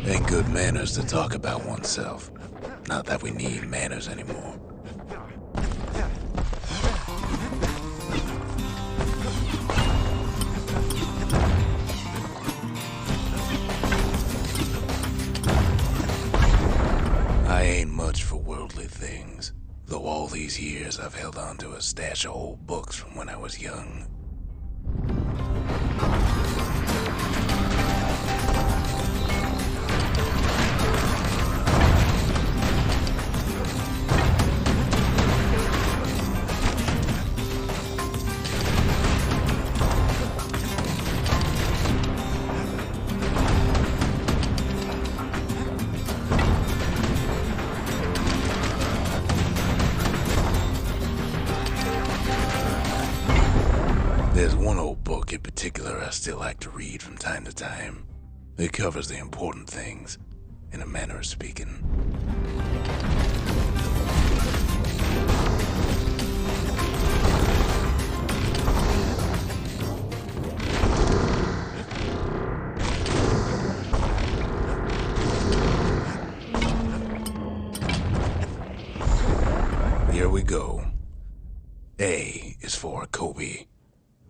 Ain't good manners to talk about oneself. Not that we need manners anymore. I ain't much for worldly things, though all these years I've held on to a stash of old books from when I was young. There's one old book in particular I still like to read from time to time. It covers the important things, in a manner of speaking. Here we go. A is for Kobe,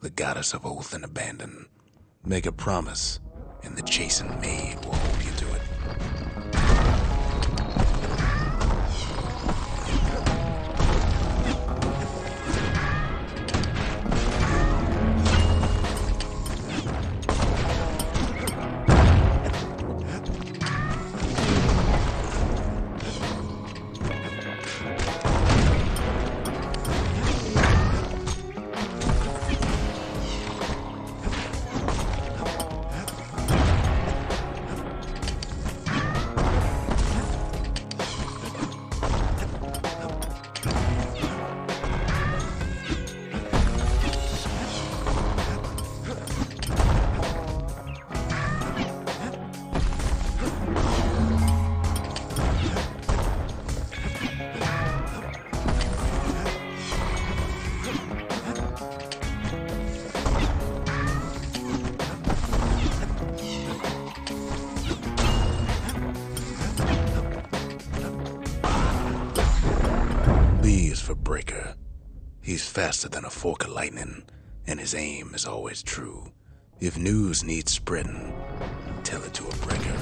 the goddess of oath and abandon. Make a promise, and the chastened maid will hold you to it. B is for Breaker. He's faster than a fork of lightning, and his aim is always true. If news needs spreading, tell it to a breaker.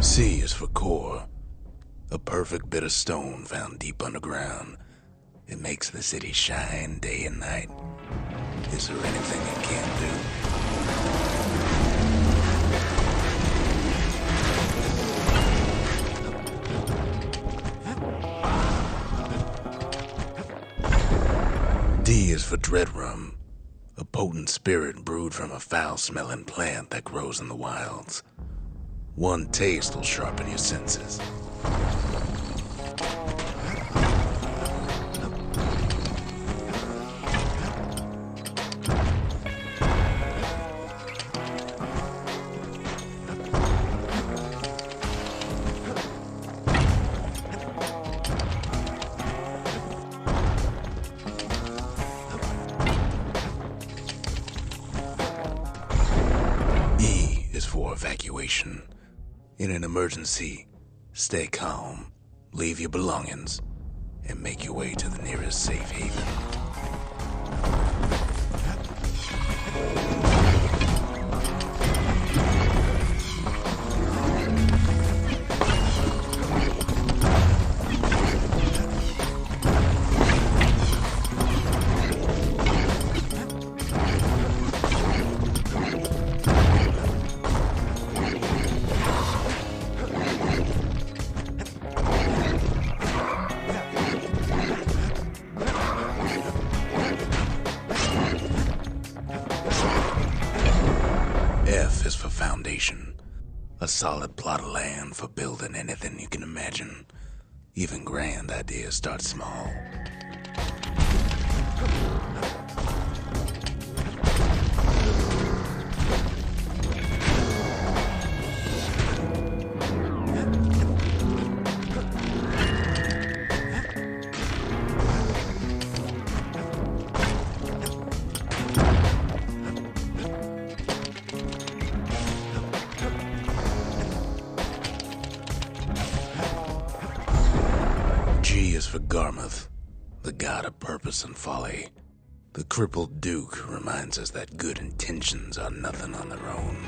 C is for Core, a perfect bit of stone found deep underground. It makes the city shine day and night. Is there anything it can't do? D is for Dread Rum, a potent spirit brewed from a foul-smelling plant that grows in the wilds. One taste will sharpen your senses. E is for evacuation. In an emergency, stay calm, leave your belongings, and make your way to the nearest safe haven. A solid plot of land for building anything you can imagine. Even grand ideas start small. G is for Garmouth, the god of purpose and folly. The crippled Duke reminds us that good intentions are nothing on their own.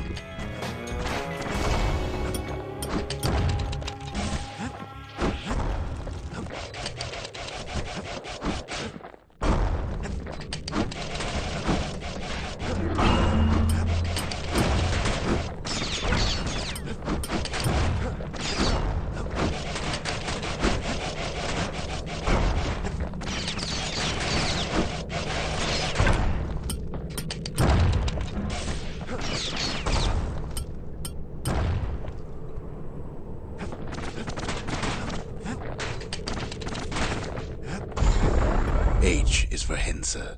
H is for Hensa,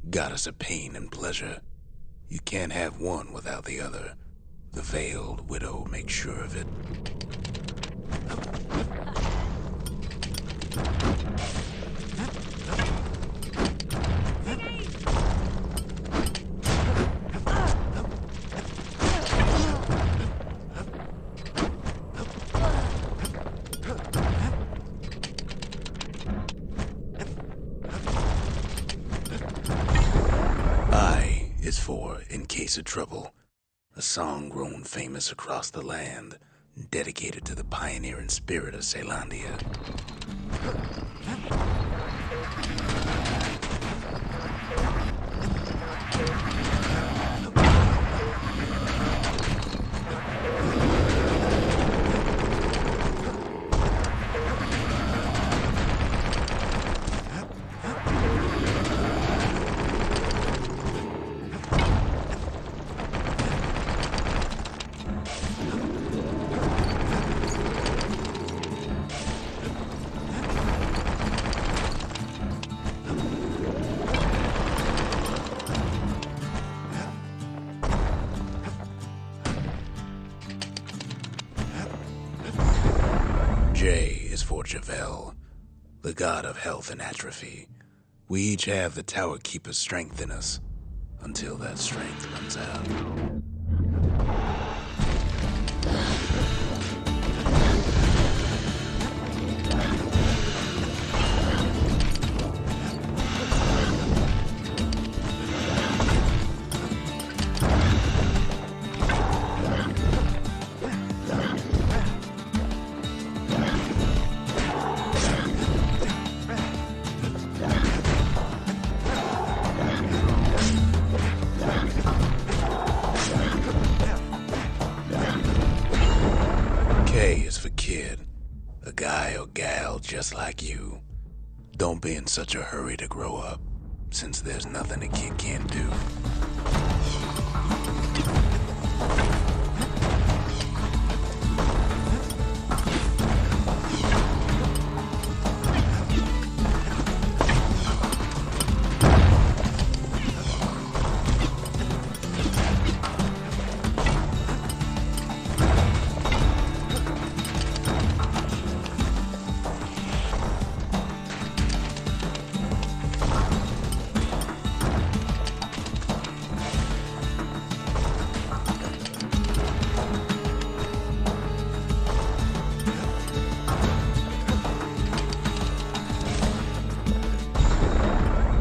goddess of pain and pleasure. You can't have one without the other. The veiled widow makes sure of it. Is for In Case of Trouble, a song grown famous across the land, dedicated to the pioneering spirit of Caelondia. J is for Javel, the god of health and atrophy. We each have the Tower Keeper's strength in us, until that strength runs out. K is for kid, a guy or gal just like you. Don't be in such a hurry to grow up, since there's nothing a kid can't do.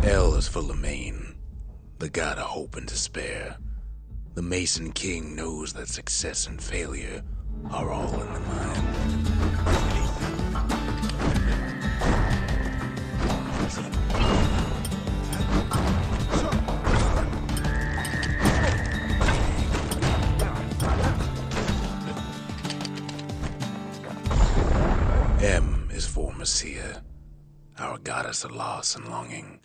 L is for Lemaine, the god of hope and despair. The Mason King knows that success and failure are all in the mind. M is for Messiah, our goddess of loss and longing.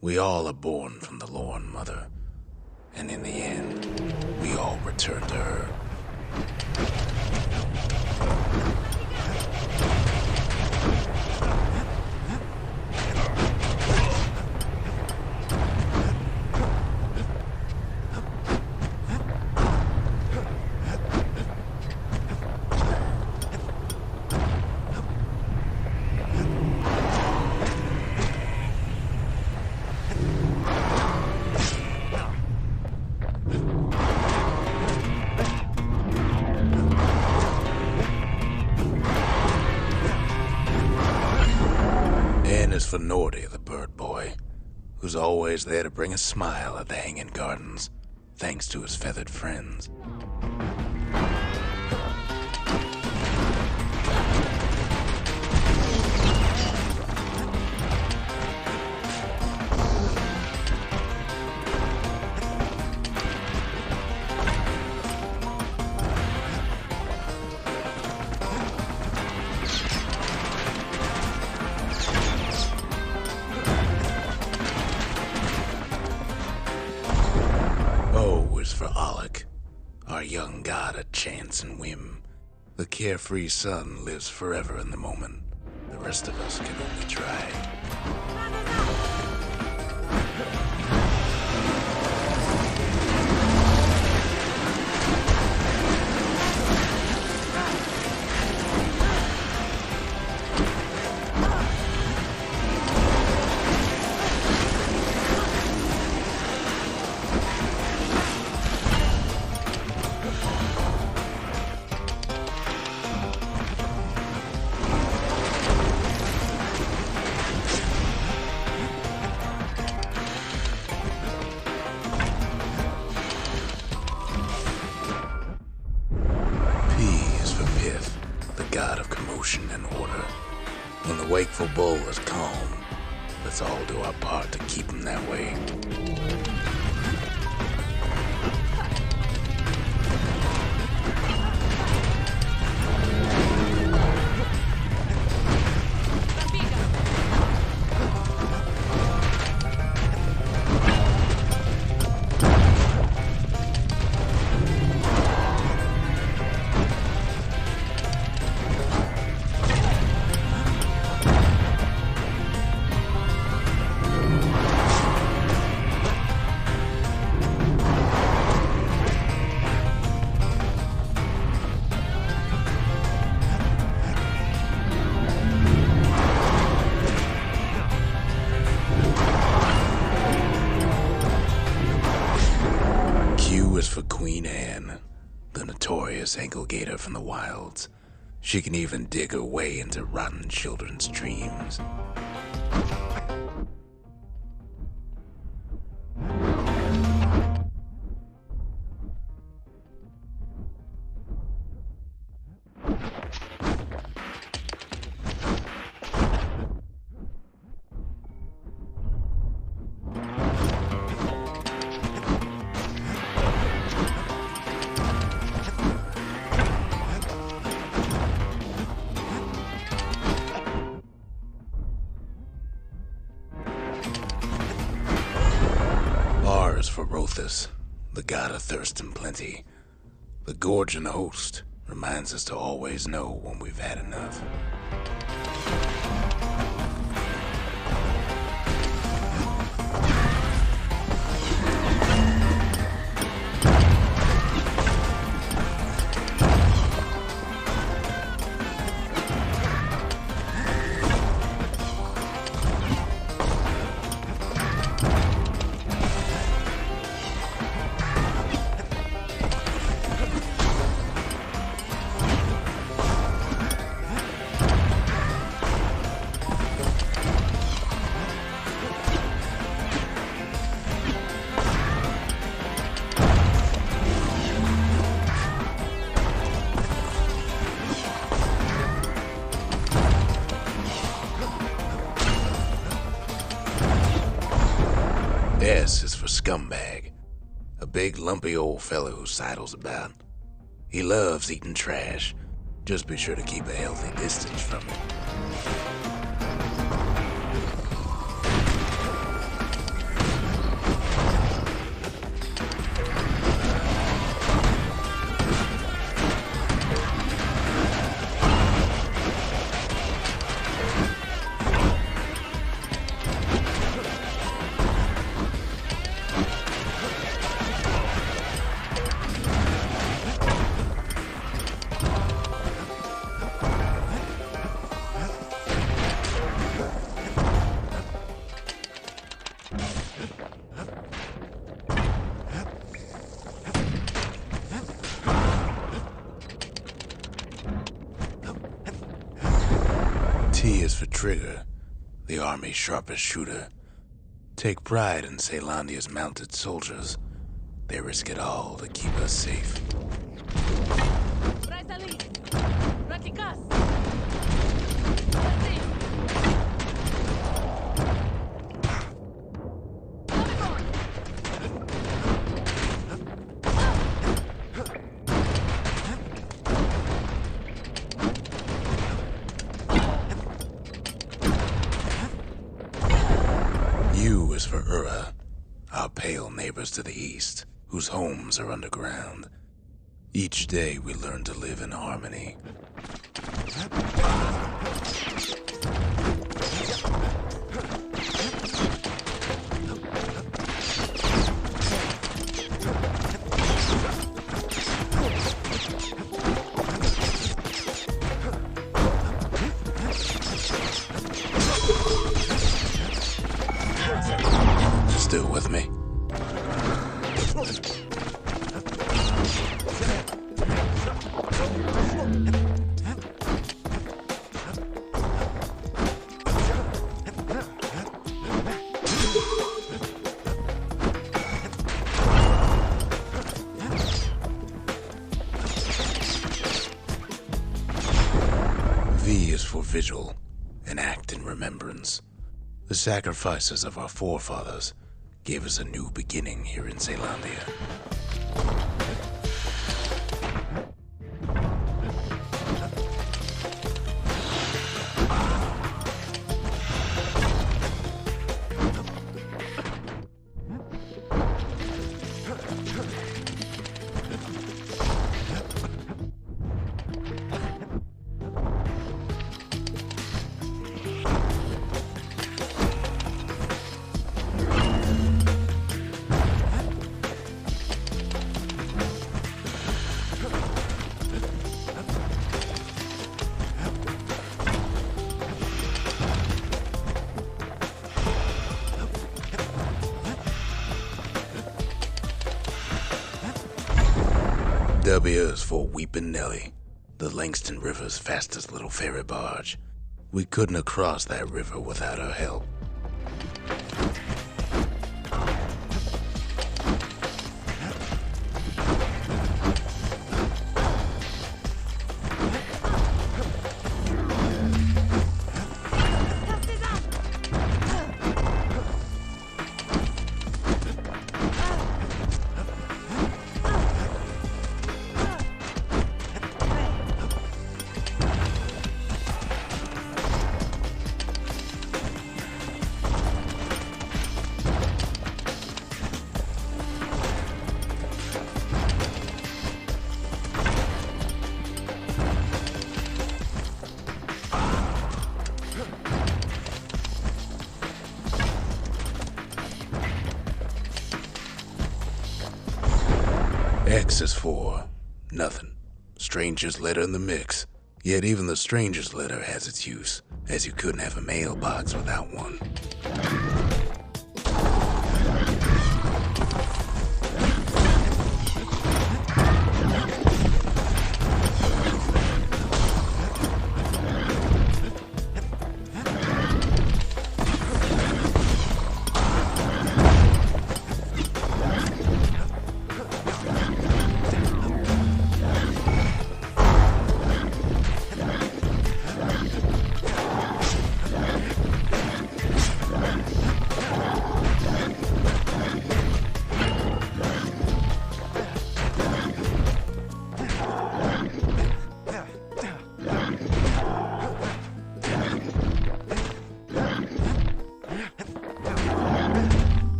We all are born from the Lorn Mother, and in the end, we all return to her. Is for Nordy, the bird boy, who's always there to bring a smile at the Hanging Gardens, thanks to his feathered friends. For Alec, our young god of chance and whim. The carefree son lives forever in the moment. The rest of us can only try. God of commotion and order. When the wakeful bull is calm, let's all do our part to keep him that way. For Queen Anne, the notorious ankle gator from the wilds. She can even dig her way into rotten children's dreams. For Rothus, the god of thirst and plenty. The gorging host reminds us to always know when we've had enough. S is for scumbag, a big lumpy old fellow who sidles about. He loves eating trash. Just be sure to keep a healthy distance from him. T is for Trigger, the army's sharpest shooter. Take pride in Caelondia's mounted soldiers. They risk it all to keep us safe. U is for Ura, our pale neighbors to the east, whose homes are underground. Each day we learn to live in harmony. Still with me? V is for vigil, an act in remembrance. The sacrifices of our forefathers gave us a new beginning here in Caelondia. W is for Weepin' Nelly, the Langston River's fastest little ferry barge. We couldn't have crossed that river without her help. X is for nothing. Stranger's letter in the mix. Yet even the stranger's letter has its use, as you couldn't have a mailbox without one.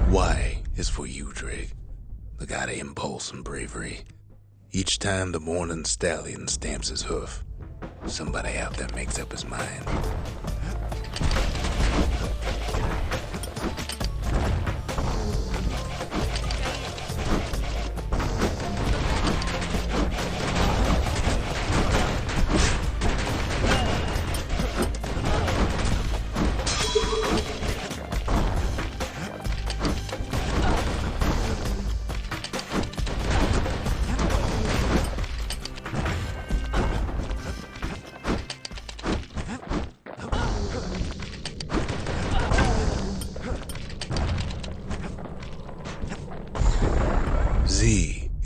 Y is for you, Drake. The god of impulse and bravery. Each time the morning stallion stamps his hoof, somebody out there makes up his mind.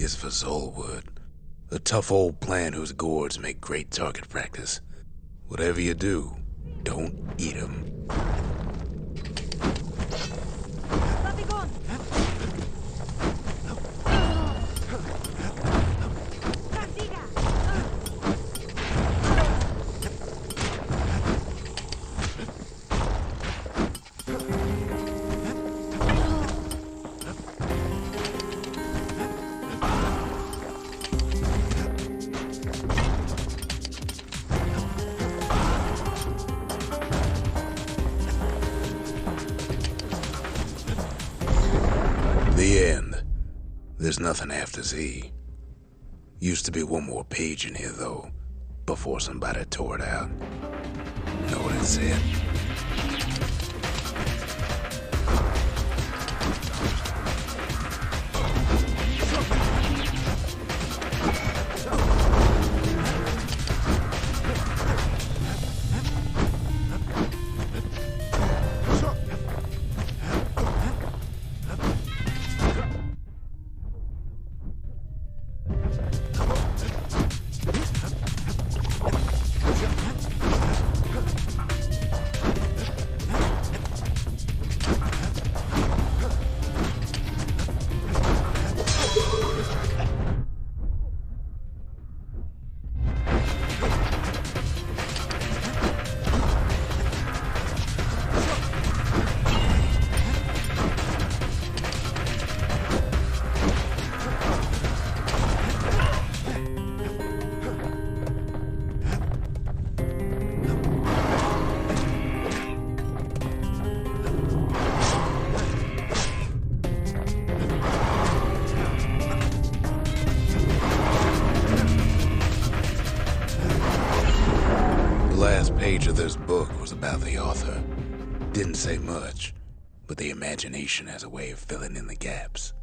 is for Zolwood, a tough old plant whose gourds make great target practice. Whatever you do, don't eat 'em. The end. There's nothing after Z. Used to be one more page in here, though, before somebody tore it out. Know what it said? The last page of this book was about the author. Didn't say much, but the imagination has a way of filling in the gaps.